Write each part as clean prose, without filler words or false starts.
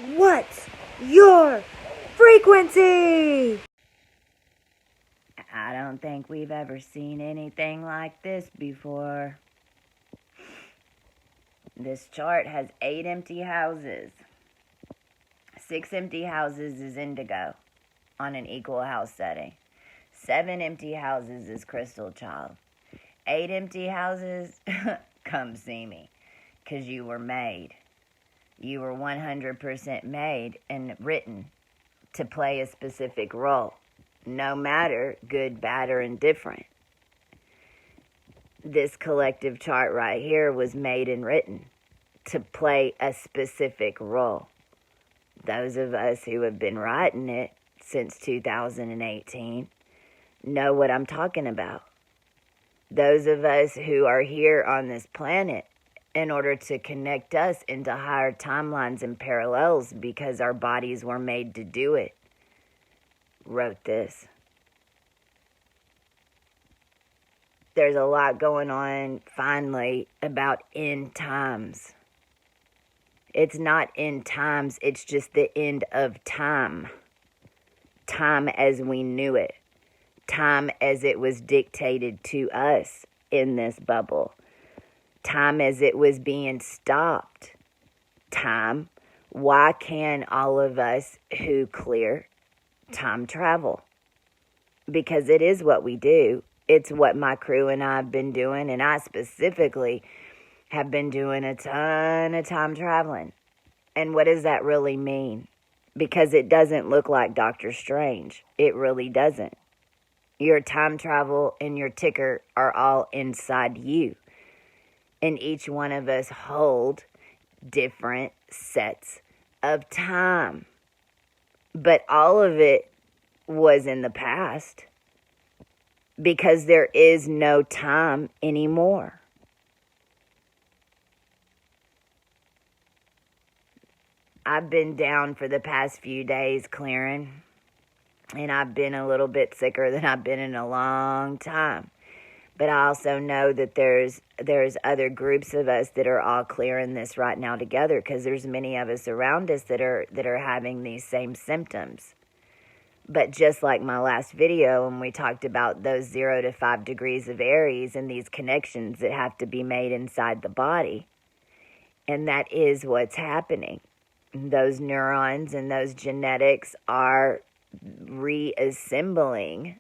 What's your frequency? I don't think we've ever seen anything like this before. This chart has 8 empty houses. 6 empty houses is indigo on an equal house setting. 7 empty houses is crystal child. 8 empty houses, come see me, because you were made. You were 100% made and written to play a specific role, no matter good, bad, or indifferent. This collective chart right here was made and written to play a specific role. Those of us who have been writing it since 2018 know what I'm talking about. Those of us who are here on this planet in order to connect us into higher timelines and parallels because our bodies were made to do it, wrote this. There's a lot going on, finally, about end times. It's not end times, it's just the end of time. Time as we knew it. Time as it was dictated to us in this bubble. Time as it was being stopped. Time. Why can all of us who clear time travel? Because it is what we do. It's what my crew and I have been doing, and I specifically have been doing a ton of time traveling. And what does that really mean? Because it doesn't look like Doctor Strange. It really doesn't. Your time travel and your ticker are all inside you. And each one of us hold different sets of time. But all of it was in the past. Because there is no time anymore. I've been down for the past few days clearing. And I've been a little bit sicker than I've been in a long time. But I also know that there's other groups of us that are all clearing this right now together, because there's many of us around us that are having these same symptoms. But just like my last video when we talked about those 0 to 5 degrees of Aries and these connections that have to be made inside the body. And that is what's happening. Those neurons and those genetics are reassembling,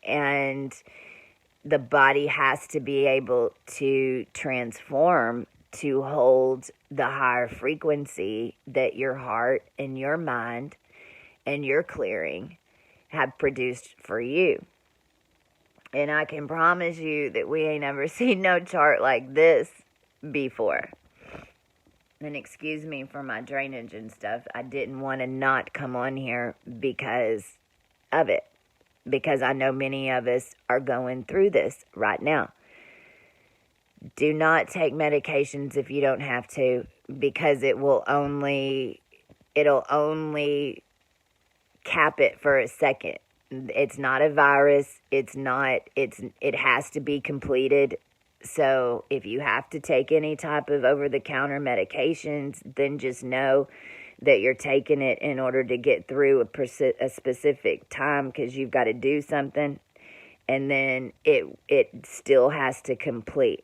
and the body has to be able to transform to hold the higher frequency that your heart and your mind and your clearing have produced for you. And I can promise you that we ain't ever seen no chart like this before. And excuse me for my drainage and stuff. I didn't want to not come on here because of it. Because I know many of us are going through this right now. Do not take medications if you don't have to, because it'll only cap it for a second. It's not a virus. It has to be completed. So if you have to take any type of over-the-counter medications, then just know that you're taking it in order to get through a specific time, because you've got to do something, and then it still has to complete.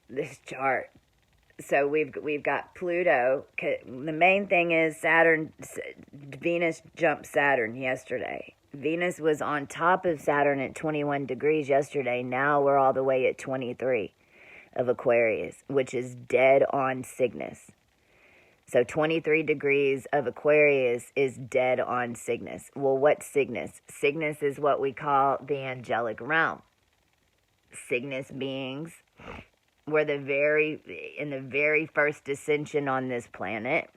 This chart. So we've got Pluto. The main thing is Venus jumped Saturn yesterday. Venus was on top of Saturn at 21 degrees yesterday. Now we're all the way at 23 of Aquarius, which is dead on Cygnus. So 23 degrees of Aquarius is dead on Cygnus. Well, what's Cygnus? Cygnus is what we call the angelic realm. Cygnus beings were in the very first ascension on this planet.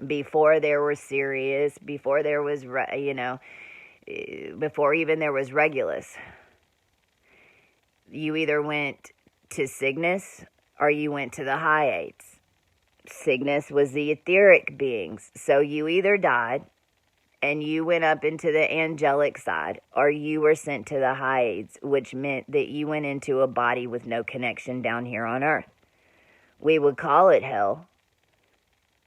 Before there were Sirius, before there was, before even there was Regulus. You either went to Cygnus or you went to the Hyades. Cygnus was the etheric beings. So you either died and you went up into the angelic side, or you were sent to the Hyades, which meant that you went into a body with no connection down here on Earth. We would call it hell.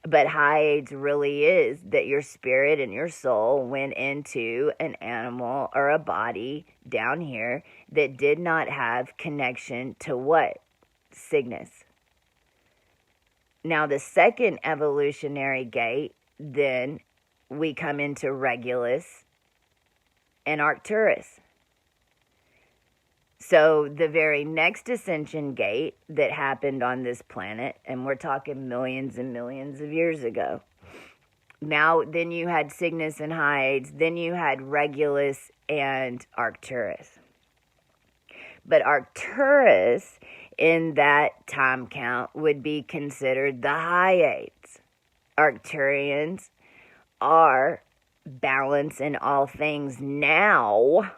But Hades really is that your spirit and your soul went into an animal or a body down here that did not have connection to what? Cygnus. Now, the second evolutionary gate, then we come into Regulus and Arcturus. So the very next ascension gate that happened on this planet, and we're talking millions and millions of years ago. Now, then you had Cygnus and Hyades, then you had Regulus and Arcturus. But Arcturus, in that time count, would be considered the Hyades. Arcturians are balance in all things now.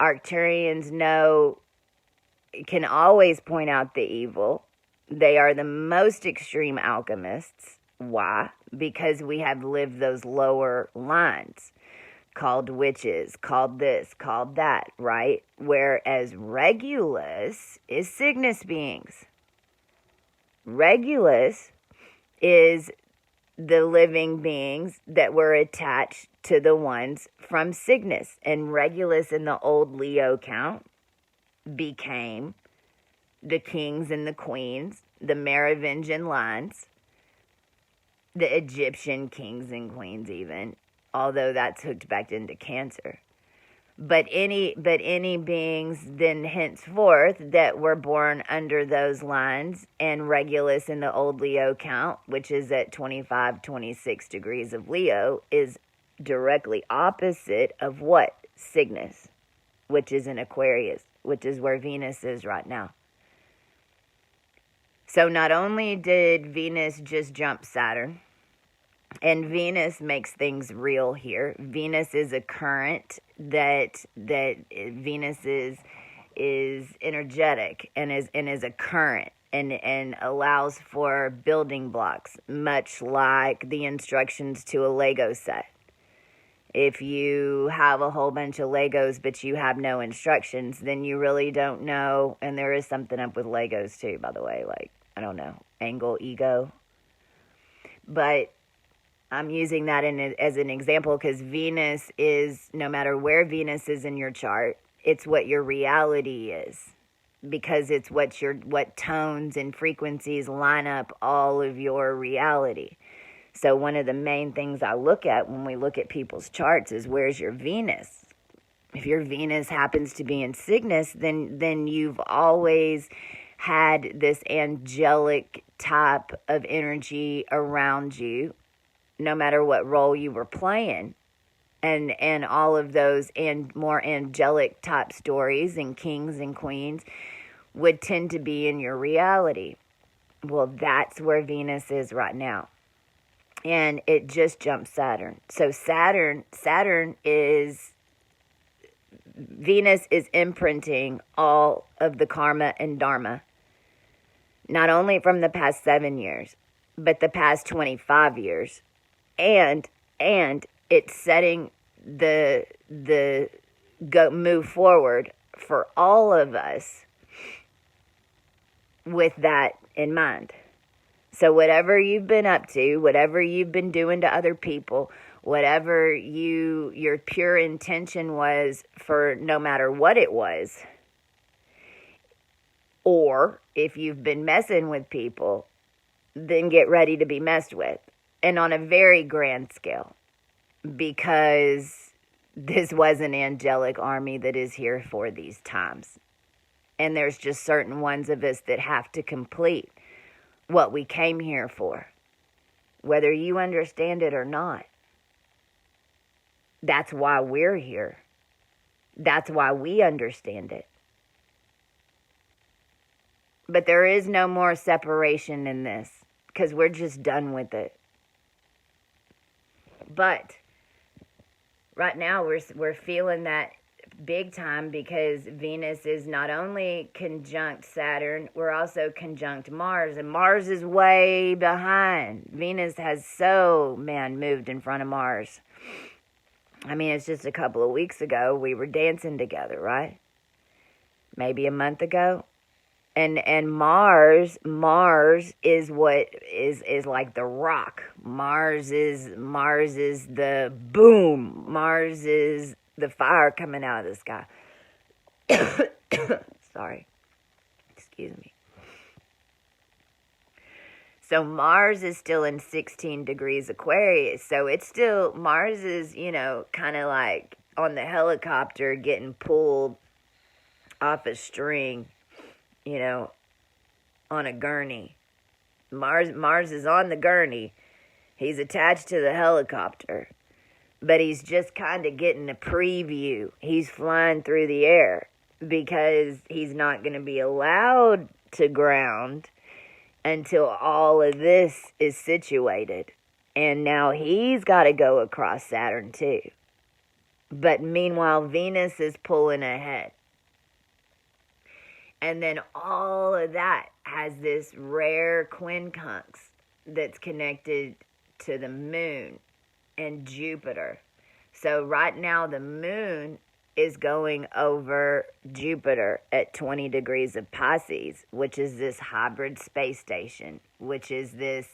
Arcturians can always point out the evil. They are the most extreme alchemists. Why? Because we have lived those lower lines, called witches, called this, called that, right? Whereas Regulus is Cygnus beings. Regulus is the living beings that were attached to the ones from Cygnus. And Regulus in the old Leo count became the kings and the queens, the Merovingian lines, the Egyptian kings and queens even, although that's hooked back into Cancer. But any beings then henceforth that were born under those lines, and Regulus in the old Leo count, which is at 25, 26 degrees of Leo, is directly opposite of what? Cygnus, which is in Aquarius, which is where Venus is right now. So not only did Venus just jump Saturn, and Venus makes things real here. Venus is a current that Venus is energetic and is a current and allows for building blocks, much like the instructions to a Lego set. If you have a whole bunch of Legos but you have no instructions, then you really don't know. And there is something up with Legos too, by the way, like, I don't know, angle, ego. But I'm using that as an example because Venus is, no matter where Venus is in your chart, it's what your reality is, because it's what tones and frequencies line up all of your reality. So one of the main things I look at when we look at people's charts is, where's your Venus? If your Venus happens to be in Cygnus, then you've always had this angelic type of energy around you, no matter what role you were playing. And all of those and more angelic type stories and kings and queens would tend to be in your reality. Well, that's where Venus is right now. And it just jumped Saturn. So Venus is imprinting all of the karma and dharma, not only from the past 7 years, but the past 25 years. And it's setting the move forward for all of us with that in mind. So whatever you've been up to, whatever you've been doing to other people, whatever your pure intention was for no matter what it was, or if you've been messing with people, then get ready to be messed with. And on a very grand scale, because this was an angelic army that is here for these times. And there's just certain ones of us that have to complete what we came here for, whether you understand it or not. That's why we're here. That's why we understand it. But there is no more separation in this, because we're just done with it. But right now we're feeling that big time, because Venus is not only conjunct Saturn, we're also conjunct Mars, and Mars is way behind. Venus has moved in front of Mars. I mean, it's just a couple of weeks ago we were dancing together, right? Maybe a month ago. And Mars is what is like the rock. Mars is the boom. Mars is the fire coming out of the sky. Sorry. Excuse me. So Mars is still in 16 degrees Aquarius. So it's still, Mars is, kind of like on the helicopter getting pulled off a string, on a gurney. Mars is on the gurney. He's attached to the helicopter. But he's just kind of getting a preview. He's flying through the air because he's not going to be allowed to ground until all of this is situated. And now he's got to go across Saturn too. But meanwhile, Venus is pulling ahead. And then all of that has this rare quincunx that's connected to the moon and Jupiter. So right now the moon is going over Jupiter at 20 degrees of Pisces, which is this hybrid space station, which is Zeta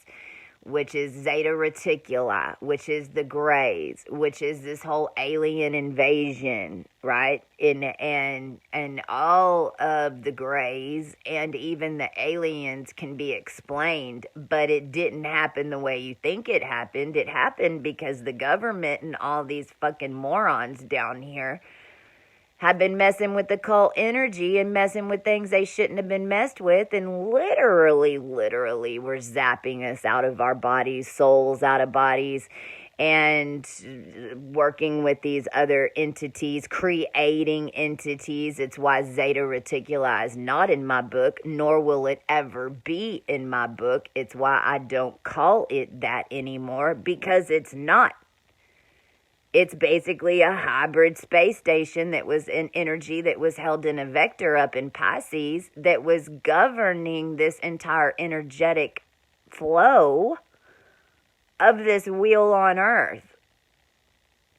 Reticuli, which is the Greys, which is this whole alien invasion, right? And all of the Greys and even the aliens can be explained, but it didn't happen the way you think it happened. It happened because the government and all these fucking morons down here have been messing with the occult energy and messing with things they shouldn't have been messed with, and literally were zapping us out of our bodies, souls out of bodies, and working with these other entities, creating entities. It's why Zeta Reticuli is not in my book, nor will it ever be in my book. It's why I don't call it that anymore, because it's not. It's basically a hybrid space station that was an energy that was held in a vector up in Pisces that was governing this entire energetic flow of this wheel on Earth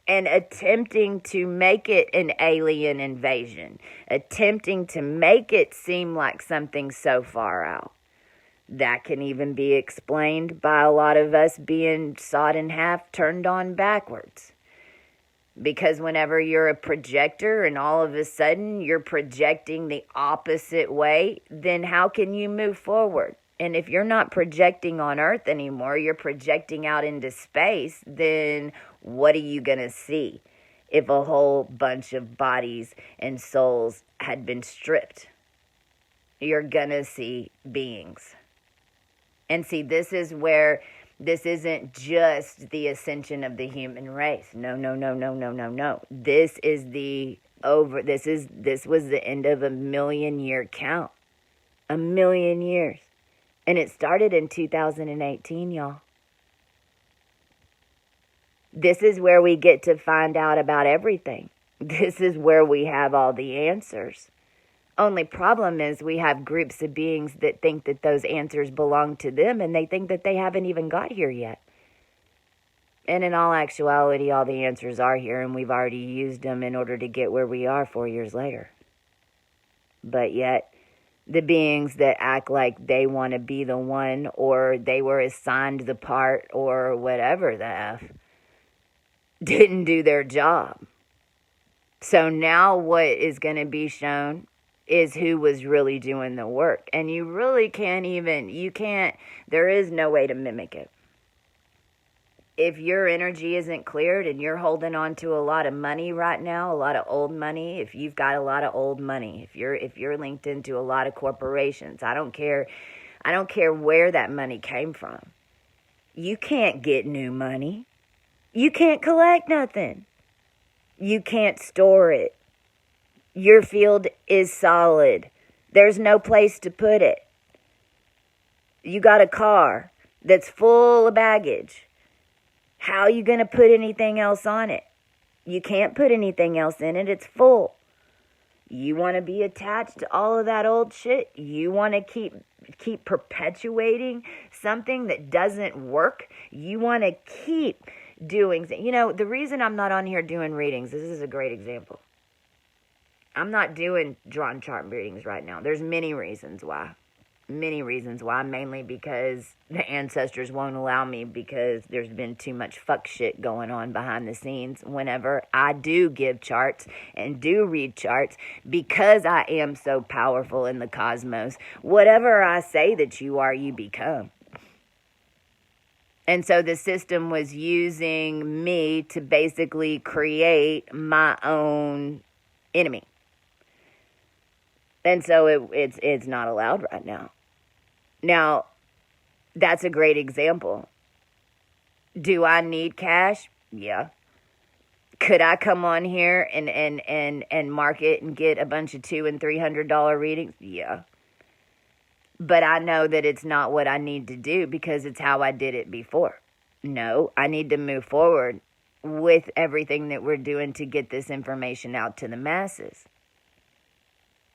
and attempting to make it an alien invasion, attempting to make it seem like something so far out. That can even be explained by a lot of us being sawed in half, turned on backwards. Because whenever you're a projector and all of a sudden you're projecting the opposite way, then how can you move forward? And if you're not projecting on Earth anymore, you're projecting out into space, then what are you going to see if a whole bunch of bodies and souls had been stripped? You're going to see beings. And see, this is where this isn't just the ascension of the human race. No. This is this was the end of a 1,000,000-year count. 1,000,000 years. And it started in 2018, y'all. This is where we get to find out about everything. This is where we have all the answers. Only problem is we have groups of beings that think that those answers belong to them, and they think that they haven't even got here yet. And in all actuality, all the answers are here, and we've already used them in order to get where we are 4 years later. But yet, the beings that act like they want to be the one, or they were assigned the part, or whatever the F, didn't do their job. So now what is going to be shown is who was really doing the work. And you really there is no way to mimic it. If your energy isn't cleared and you're holding on to a lot of money right now, a lot of old money, if you've got a lot of old money, if you're linked into a lot of corporations, I don't care where that money came from. You can't get new money. You can't collect nothing. You can't store it. Your field is solid. There's no place to put it. You got a car that's full of baggage. How are you going to put anything else on it? You can't put anything else in it. It's full. You want to be attached to all of that old shit? You want to keep perpetuating something that doesn't work? You want to keep doing things. The reason I'm not on here doing readings, this is a great example. I'm not doing drawn chart readings right now. There's many reasons why. Many reasons why, mainly because the ancestors won't allow me, because there's been too much fuck shit going on behind the scenes whenever I do give charts and do read charts, because I am so powerful in the cosmos. Whatever I say that you are, you become. And so the system was using me to basically create my own enemy. And so it's not allowed right now. Now, that's a great example. Do I need cash? Yeah. Could I come on here and market and get a bunch of $200 and $300 readings? Yeah. But I know that it's not what I need to do, because it's how I did it before. No, I need to move forward with everything that we're doing to get this information out to the masses.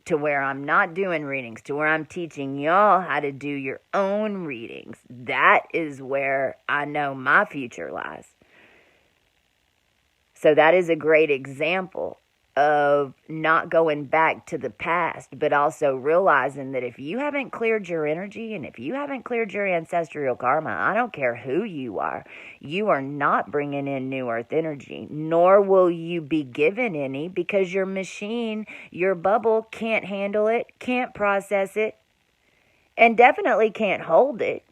To where I'm not doing readings, to where I'm teaching y'all how to do your own readings. That is where I know my future lies. So that is a great example of not going back to the past, but also realizing that if you haven't cleared your energy and if you haven't cleared your ancestral karma, I don't care who you are not bringing in new earth energy, nor will you be given any, because your machine, your bubble can't handle it, can't process it, and definitely can't hold it,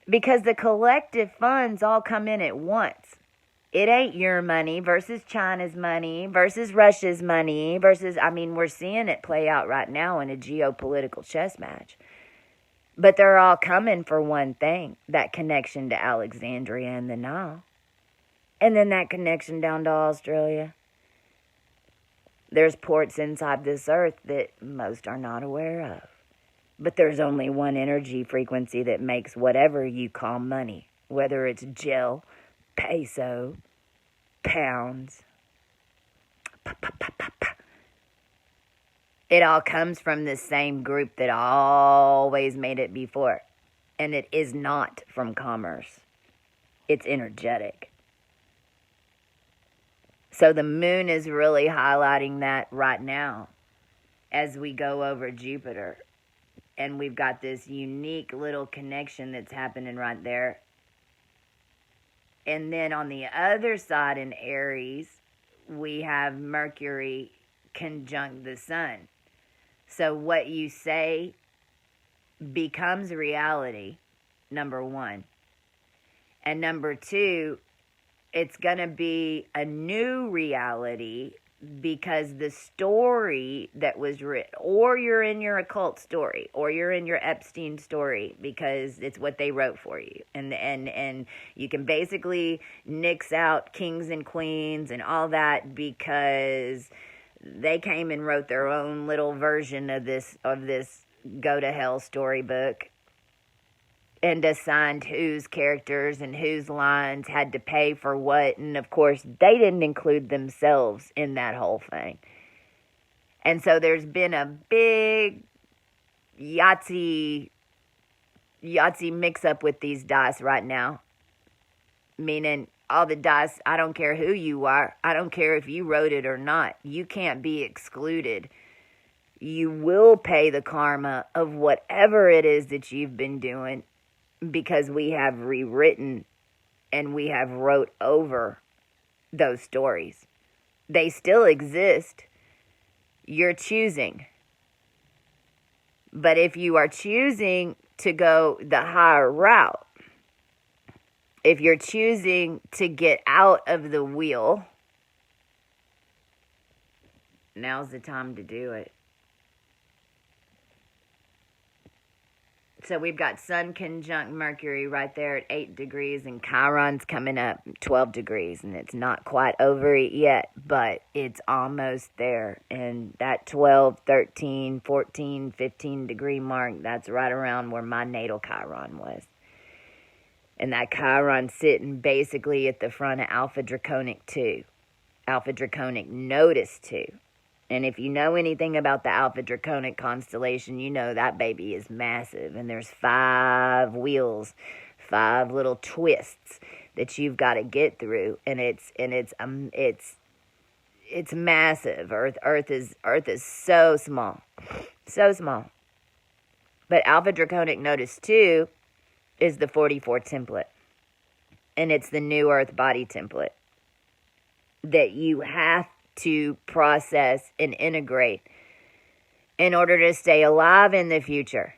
because the collective funds all come in at once. It ain't your money versus China's money versus Russia's money versus, we're seeing it play out right now in a geopolitical chess match. But they're all coming for one thing, that connection to Alexandria and the Nile. And then that connection down to Australia. There's ports inside this earth that most are not aware of. But there's only one energy frequency that makes whatever you call money, whether it's gel, peso, pounds. It all comes from the same group that always made it before. And it is not from commerce. It's energetic. So the moon is really highlighting that right now as we go over Jupiter. And we've got this unique little connection that's happening right there. And then on the other side in Aries, we have Mercury conjunct the sun. So what you say becomes reality, number one. And number two, it's going to be a new reality, because the story that was written, or you're in your occult story, or you're in your Epstein story, because it's what they wrote for you. And you can basically nix out kings and queens and all that, because they came and wrote their own little version of this go to hell storybook, and assigned whose characters and whose lines had to pay for what. And of course, they didn't include themselves in that whole thing. And so there's been a big Yahtzee mix up with these dice right now. Meaning, all the dice, I don't care who you are. I don't care if you wrote it or not. You can't be excluded. You will pay the karma of whatever it is that you've been doing, because we have rewritten and we have wrote over those stories. They still exist. You're choosing. But if you are choosing to go the higher route, if you're choosing to get out of the wheel, now's the time to do it. So we've got Sun conjunct Mercury right there at 8 degrees, and Chiron's coming up 12 degrees, and it's not quite over it yet, but it's almost there. And that 12, 13, 14, 15 degree mark, that's right around where my natal Chiron was. And that Chiron sitting basically at the front of Alpha Draconic 2, Alpha Draconic Notice 2. And if you know anything about the Alpha Draconic constellation, you know that baby is massive. And there's 5 wheels, 5 little twists that you've got to get through. And it's it's massive. Earth is so small. So small. But Alpha Draconic Notice 2 is the 44 template. And it's the new Earth body template that you have to process and integrate in order to stay alive in the future.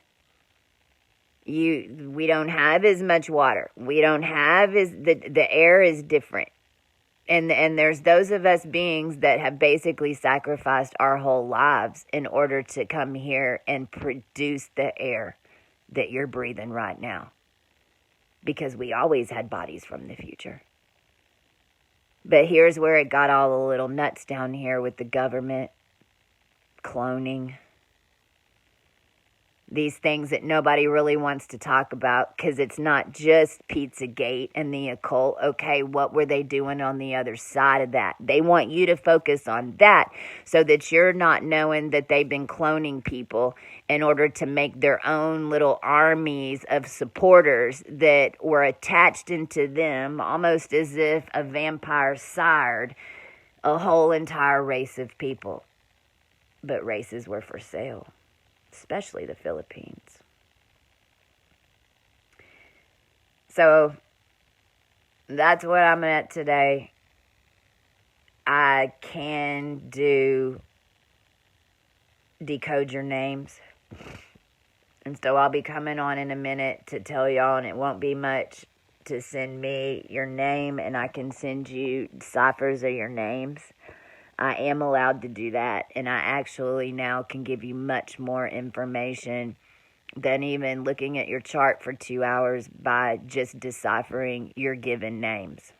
We don't have as much water. We don't have as the air is different. And there's those of us beings that have basically sacrificed our whole lives in order to come here and produce the air that you're breathing right now. Because we always had bodies from the future. But here's where it got all a little nuts down here with the government, cloning. These things that nobody really wants to talk about because it's not just Pizzagate and the occult. Okay, what were they doing on the other side of that? They want you to focus on that so that you're not knowing that they've been cloning people in order to make their own little armies of supporters that were attached into them, almost as if a vampire sired a whole entire race of people. But races were for sale. Especially the Philippines. So that's what I'm at today. I can decode your names. And so I'll be coming on in a minute to tell y'all, and it won't be much, to send me your name, and I can send you ciphers of your names. I am allowed to do that, and I actually now can give you much more information than even looking at your chart for 2 hours by just deciphering your given names.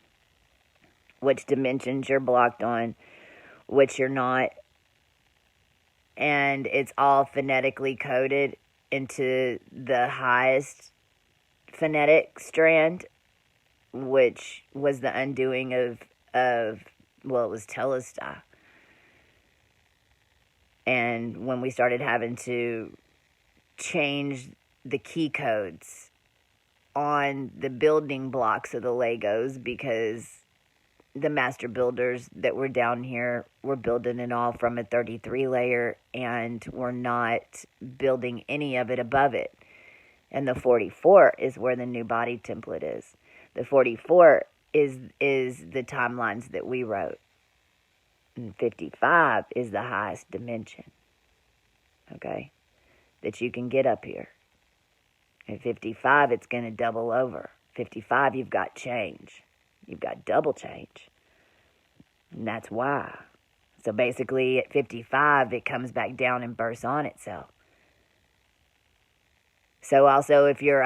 Which dimensions you're blocked on, which you're not. And it's all phonetically coded into the highest phonetic strand, which was the undoing of well, it was Telestai. And when we started having to change the key codes on the building blocks of the Legos, because the master builders that were down here were building it all from a 33 layer and were not building any of it above it. And the 44 is where the new body template is. The 44 is the timelines that we wrote. And 55 is the highest dimension. Okay? That you can get up here. At 55, it's going to double over. 55, you've got change. You've got double change. And that's why. So basically, at 55, it comes back down and bursts on itself. So also, if you're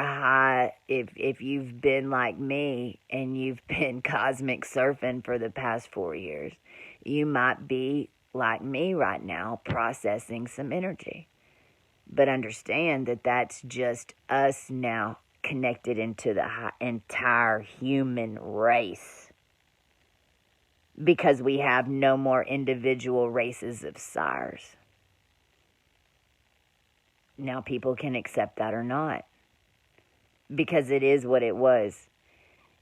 if you've been like me and you've been cosmic surfing for the past 4 years, you might be like me right now, processing some energy. But understand that that's just us now connected into the entire human race. Because we have no more individual races of sires. Now people can accept that or not. Because it is what it was.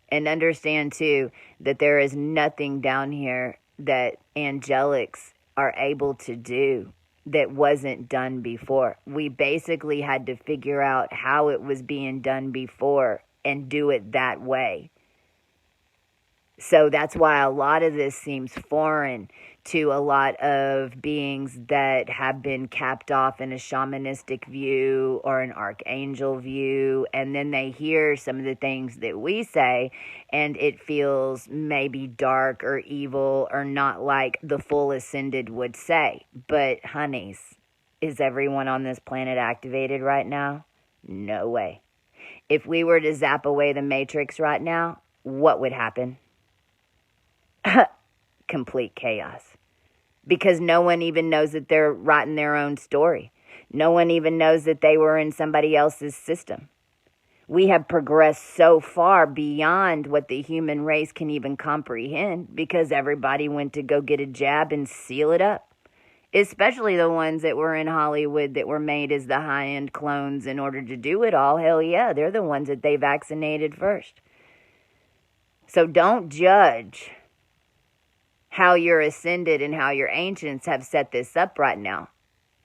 And understand too that there is nothing down here that angelics are able to do that wasn't done before. We basically had to figure out how it was being done before and do it that way. So that's why a lot of this seems foreign to a lot of beings that have been capped off in a shamanistic view or an archangel view, and then they hear some of the things that we say, and it feels maybe dark or evil or not like the full ascended would say. But honeys, is everyone on this planet activated right now? No way. If we were to zap away the matrix right now, what would happen? Complete chaos. Because no one even knows that they're writing their own story. No one even knows that they were in somebody else's system. We have progressed so far beyond what the human race can even comprehend because everybody went to go get a jab and seal it up. Especially the ones that were in Hollywood that were made as the high-end clones in order to do it all. Hell yeah, they're the ones that they vaccinated first. So don't judge how your ascended and how your ancients have set this up right now.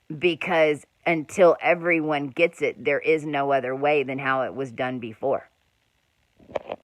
Because until everyone gets it, there is no other way than how it was done before.